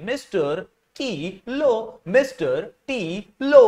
Mister T low, mister T लो।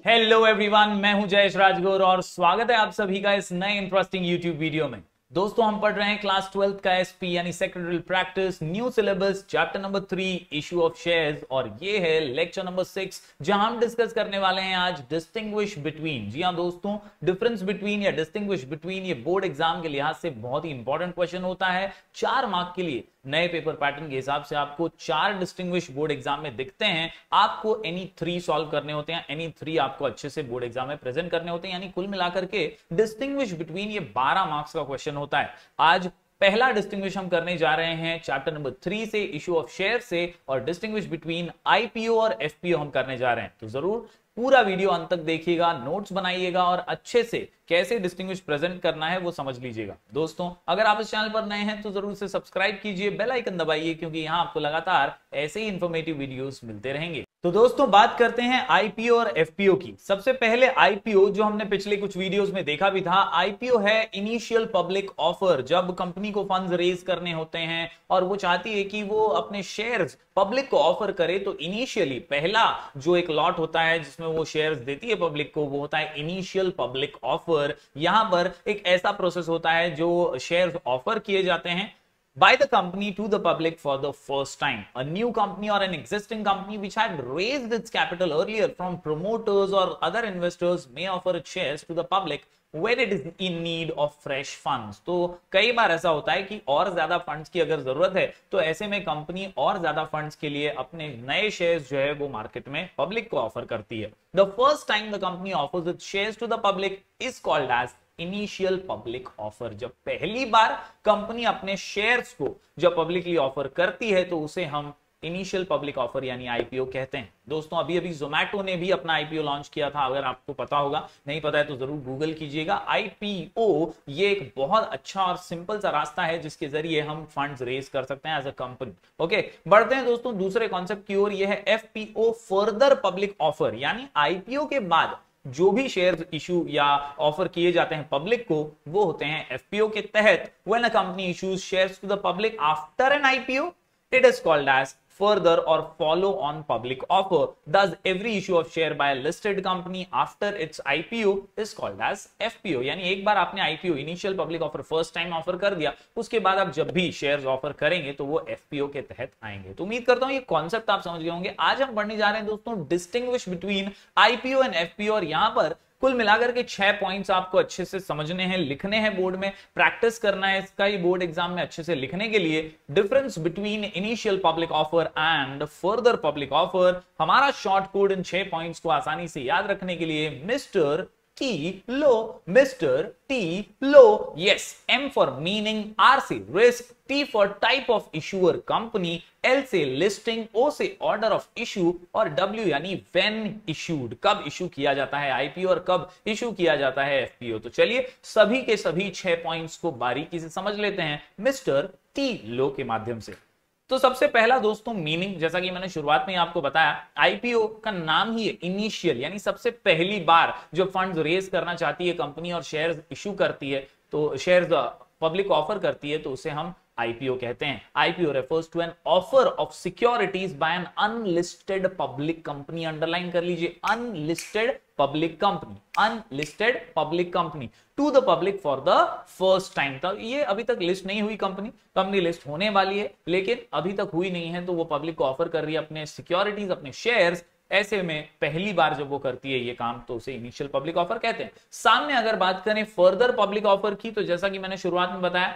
Hello everyone, मैं हूं जयेश राजगुरु और स्वागत है आप सभी का इस नए इंटरेस्टिंग यूट्यूब वीडियो में। दोस्तों, हम पढ़ रहे हैं क्लास 12 का एसपी यानी secretarial practice, new syllabus, chapter number 3, issue of shares, और ये है लेक्चर नंबर 6, जहां हम डिस्कस करने वाले हैं आज डिस्टिंग्विश बिटवीन। जी हां दोस्तों, डिफरेंस बिटवीन या डिस्टिंग्विश बिटवीन ये बोर्ड एग्जाम के लिहाज से बहुत ही इंपॉर्टेंट क्वेश्चन होता है। 4 मार्क के लिए नए पेपर पैटर्न के हिसाब से आपको 4 डिस्टिंग्विश बोर्ड एग्जाम में दिखते हैं। आपको एनी 3 सॉल्व करने होते हैं, एनी 3 आपको अच्छे से बोर्ड एग्जाम में प्रेजेंट करने होते हैं, यानी कुल मिलाकर के डिस्टिंग्विश बिटवीन ये 12 मार्क्स का क्वेश्चन होता है। आज पहला डिस्टिंग्विश हम करने जा रहे हैं चैप्टर नंबर 3 से, इशू ऑफ शेयर से, और डिस्टिंग्विश बिटवीन आईपीओ और एफपीओ हम करने जा रहे हैं। तो जरूर पूरा वीडियो अंत तक देखिएगा, नोट्स बनाइएगा और अच्छे से कैसे डिस्टिंग्विश प्रेजेंट करना है वो समझ लीजिएगा। दोस्तों, अगर आप इस चैनल पर नए हैं तो जरूर से सब्सक्राइब कीजिए, बेल आइकन दबाइए, क्योंकि यहां आपको लगातार ऐसे ही इंफॉर्मेटिव वीडियोस मिलते रहेंगे। तो दोस्तों, बात करते हैं आईपीओ और एफपीओ की। सबसे पहले आईपीओ, जो हमने पिछले कुछ वीडियोस में देखा भी था। आईपीओ है इनिशियल पब्लिक ऑफर, जब कंपनी को फंड्स रेज करने होते हैं और वो चाहती है कि वो अपने शेयर्स पब्लिक को ऑफर करे, तो इनिशियली पहला जो एक लॉट होता है जिसमें वो शेयर्स देती है पब्लिक को, वो होता है इनिशियल पब्लिक ऑफर। यहां पर एक ऐसा प्रोसेस होता है जो शेयर्स ऑफर किए जाते हैं by the company to the public for the first time. A new company or an existing company which had raised its capital earlier from promoters or other investors may offer its shares to the public when it is in need of fresh funds. तो कई बार ऐसा होता है कि और ज्यादा funds की अगर जरूरत है तो ऐसे में कंपनी और ज्यादा फंड्स के लिए अपने नए शेयर्स जो है वो मार्केट में पब्लिक को ऑफर करती है। The first time the company offers its shares to the public is called as initial public offer. जब पहली बार कंपनी अपने शेयर्स को जब पब्लिकली ऑफर करती है तो उसे हम इनिशियल पब्लिक ऑफर यानी आईपीओ कहते हैं। दोस्तों, अभी अभी जोमैटो ने भी अपना आईपीओ लॉन्च किया था, अगर आपको पता होगा, नहीं पता है तो जरूर गूगल कीजिएगा। आईपीओ ये एक बहुत अच्छा और सिंपल सा रास्ता है जिसके जरिए हम फंड्स रेज कर सकते हैं एज अ कंपनी। ओके, बढ़ते हैं दोस्तों दूसरे कॉन्सेप्ट की ओर। यह है एफपीओ, फर्दर पब्लिक ऑफर, यानी आईपीओ के बाद जो भी शेयर्स इशू या ऑफर किए जाते हैं पब्लिक को, वो होते हैं एफपीओ के तहत। When a company issues shares to the public after an IPO, it is called as further or follow on public offer. Thus, every issue of share by a listed company after its IPO is called as FPO. यानी एक बार आपने IPO initial public offer first time offer कर दिया, उसके बाद आप जब भी शेयर्स ऑफर करेंगे तो वो FPO के तहत आएंगे। तो उम्मीद करता हूं ये कॉन्सेप्ट आप समझ गए होंगे। आज हम पढ़ने जा रहे हैं दोस्तों distinguish between IPO and FPO, और यहां पर कुल मिलाकर के 6 पॉइंट्स आपको अच्छे से समझने हैं, लिखने हैं, बोर्ड में प्रैक्टिस करना है इसका ही बोर्ड एग्जाम में अच्छे से लिखने के लिए। Difference between initial public offer and further public offer. हमारा शॉर्ट कोड इन 6 पॉइंट्स को आसानी से याद रखने के लिए mister T low, mister T low. Yes, M for meaning, R से risk, T for type of issuer company, L से लिस्टिंग, ओ से ऑर्डर ऑफ इशू, और डब्ल्यू यानी व्हेन इशूड, कब इशू किया जाता है आईपीओ और कब इशू किया जाता है एफपीओ। तो चलिए सभी के सभी 6 पॉइंट्स को बारीकी से समझ लेते हैं मिस्टर टी लो के माध्यम से। तो सबसे पहला दोस्तों मीनिंग, जैसा कि मैंने शुरुआत में आपको बताया, आईपीओ का नाम ही है इनिशियल, यानी सबसे पहली बार जो फंड्स रेज करना चाहती है कंपनी और शेयर्स इशू करती है, तो शेयर्स पब्लिक ऑफर करती है, तो उसे हम आईपीओ कहते हैं। IPO refers to an offer of securities by an unlisted public company. Underline कर लीजिए, unlisted public company, unlisted public company to the public for the first time. तब ये अभी तक लिस्ट नहीं हुई कंपनी लिस्ट होने वाली है, लेकिन अभी तक हुई नहीं है, तो वो पब्लिक को ऑफर कर रही है अपने सिक्योरिटीज, अपने शेयर्स। ऐसे में पहली बार जब वो करती है ये काम, तो उसे इनिशियल पब्लिक ऑफर कहते हैं। सामने अगर बात करें फर्दर पब्लिक ऑफर की, तो जैसा कि मैंने शुरुआत में बताया,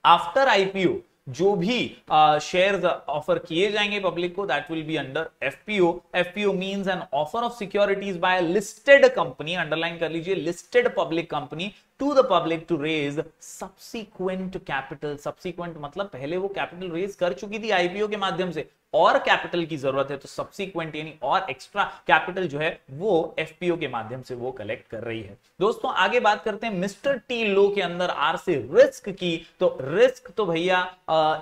आफ्टर आईपीओ जो भी शेयर्स ऑफर किए जाएंगे पब्लिक को, that will be under FPO. FPO means an offer of securities by listed company, underline कर लीजिए, listed public company to the public to raise subsequent capital. Subsequent मतलब पहले वो कैपिटल रेज कर चुकी थी आईपीओ के माध्यम से, और कैपिटल की जरूरत है, तो सब्सिक्वेंट यानी और एक्स्ट्रा कैपिटल जो है वो एफपीओ के माध्यम से वो कलेक्ट कर रही है। दोस्तों आगे बात करते हैं मिस्टर टी लो के अंदर आर से रिस्क की। तो रिस्क तो भैया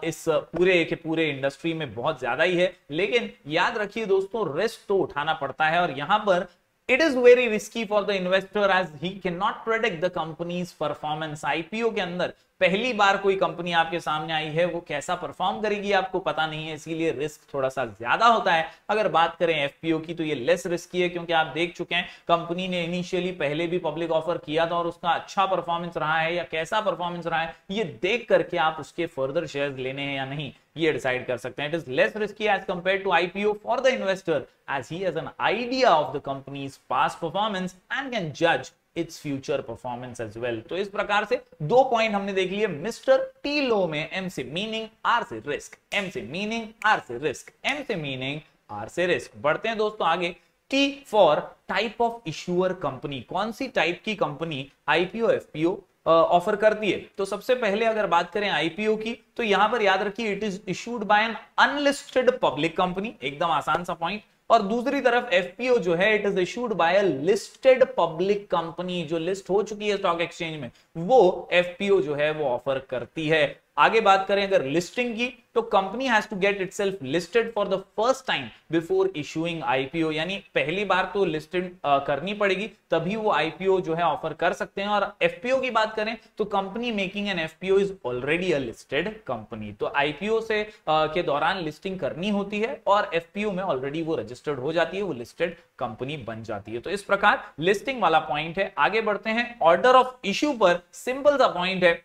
इस पूरे के पूरे इंडस्ट्री में बहुत ज्यादा ही है, लेकिन याद रखिए दोस्तों रिस्क तो उठाना पड़ता है, और यहां पर It is very risky for the investor as he cannot predict the company's performance. IPO के अंदर पहली बार कोई कंपनी आपके सामने आई है, वो कैसा परफॉर्म करेगी आपको पता नहीं है, इसीलिए रिस्क थोड़ा सा ज्यादा होता है। अगर बात करें एफपीओ की तो ये लेस रिस्की है, क्योंकि आप देख चुके हैं कंपनी ने इनिशियली पहले भी पब्लिक ऑफर किया था और उसका अच्छा परफॉर्मेंस रहा है या कैसा परफॉर्मेंस रहा है, ये देख करके आप उसके फर्दर शेयर्स लेने हैं या नहीं ये डिसाइड कर सकते हैं। It is less risky as compare to IPO for the investor as he has an idea of the company's past performance and can judge its future performance as well। तो इस प्रकार से दो पॉइंट हमने देख लिए। मिस्टर टी लो में M से मीनिंग, आर से रिस्क, एम से मीनिंग, आर से रिस्क, एम से मीनिंग, आर से रिस्क। बढ़ते हैं दोस्तों आगे। T for type of issuer company, कौन सी टाइप की कंपनी आईपीओ एफपीओ ऑफर करती है। तो सबसे पहले अगर बात करें आईपीओ की तो यहां पर याद रखिए it is issued by an unlisted public company, एकदम आसान सा पॉइंट। और दूसरी तरफ एफपीओ जो है it is issued bye a listed public company, जो लिस्ट हो चुकी है स्टॉक एक्सचेंज में, वो एफपीओ जो है वो ऑफर करती है। आगे बात करें अगर लिस्टिंग की तो company has to get itself listed for the first time before issuing IPO, यानी पहली बार तो लिस्टेड करनी पड़ेगी तभी वो आईपीओ जो है ऑफर कर सकते हैं। और एफपीओ की बात करें तो company making an FPO is already a listed company, तो आईपीओ से के दौरान लिस्टिंग करनी होती है और एफपीओ में ऑलरेडी वो रजिस्टर्ड हो जाती है, वो लिस्टेड कंपनी बन जाती है। तो इस प्रकार लिस्टिंग वाला पॉइंट है। आगे बढ़ते हैं ऑर्डर ऑफ इश्यू पर। सिंपल सा पॉइंट है,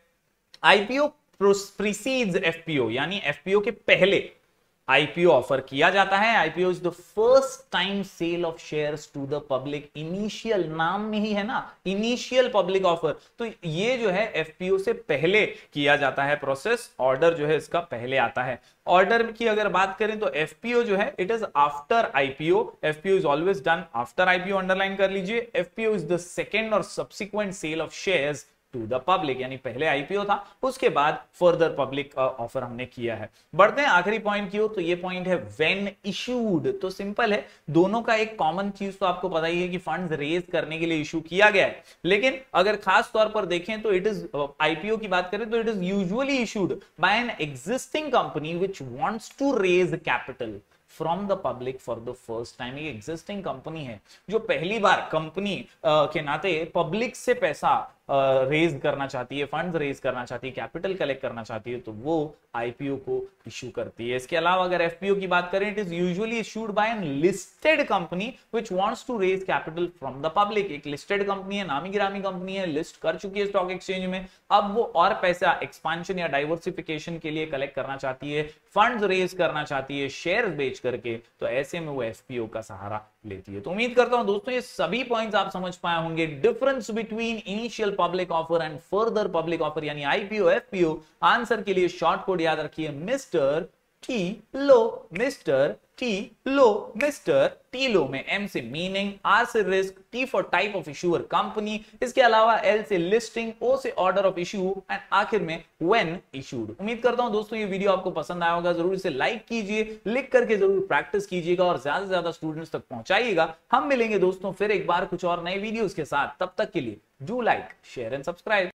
आईपीओ प्रीसीड्स एफपीओ, यानी एफपीओ के पहले आईपीओ ऑफर किया जाता है। IPO is the first time sale of shares to the public. Initial, नाम में ही है ना इनिशियल पब्लिक ऑफर, तो ये जो है एफपीओ से पहले किया जाता है प्रोसेस, ऑर्डर जो है इसका पहले आता है। ऑर्डर की अगर बात करें तो एफपीओ जो है it is after IPO, FPO is always done after IPO, underline कर लीजिए। एफपीओ इज द सेकेंड और subsequent sale of shares to the public, यानी पहले आईपीओ था उसके बाद फर्दर पब्लिक ऑफर हमने किया है। बढ़ते हैं आखिरी पॉइंट की ओर, तो ये पॉइंट है व्हेन इशूड। तो सिंपल है, दोनों का एक कॉमन चीज तो आपको पता ही है कि फंड्स रेज करने के लिए इशू किया गया है, लेकिन अगर खास तौर पर देखें तो इट इज आईपीओ की बात करें तो it is usually issued by an existing company which wants to raise capital from the public for the first time. एक एग्जिस्टिंग कंपनी है जो पहली बार कंपनी के नाते पब्लिक से पैसा रेज करना चाहती है, फंड्स रेज करना चाहती है, कैपिटल कलेक्ट करना चाहती है, तो वो आईपीओ को इशू करती है। इसके अलावा अगर एफपीओ की बात करें, it is usually issued by an listed company which wants to raise capital from the public. एक लिस्टेड कंपनी है, नामी गिरामी कंपनी है, लिस्ट कर चुकी है स्टॉक एक्सचेंज में, अब वो और पैसा एक्सपांशन या डाइवर्सिफिकेशन के लिए कलेक्ट करना चाहती है, फंड्स रेज करना चाहती है शेयर बेच करके, तो ऐसे में वो एफपीओ का सहारा लेती है। तो उम्मीद करता हूं दोस्तों ये सभी पॉइंट्स आप समझ पाए होंगे। Difference between initial public offer and further public offer, यानी आईपीओ एफपीओ। आंसर के लिए शॉर्ट कोड याद रखिए mister T low, mister T low, mister T लो में एम से मीनिंग, आर से risk, T for type of issuer company, इसके अलावा एल से लिस्टिंग, ओ से ऑर्डर ऑफ इशू एंड आखिर में व्हेन इशूड। उम्मीद करता हूं दोस्तों ये वीडियो आपको पसंद आया होगा, जरूर इसे लाइक कीजिए, लिख करके जरूर प्रैक्टिस कीजिएगा और ज्यादा से ज्यादा स्टूडेंट्स तक पहुंचाइएगा। हम मिलेंगे दोस्तों फिर एक बार कुछ और नए वीडियोस के साथ, तब तक के लिए do like, share and subscribe.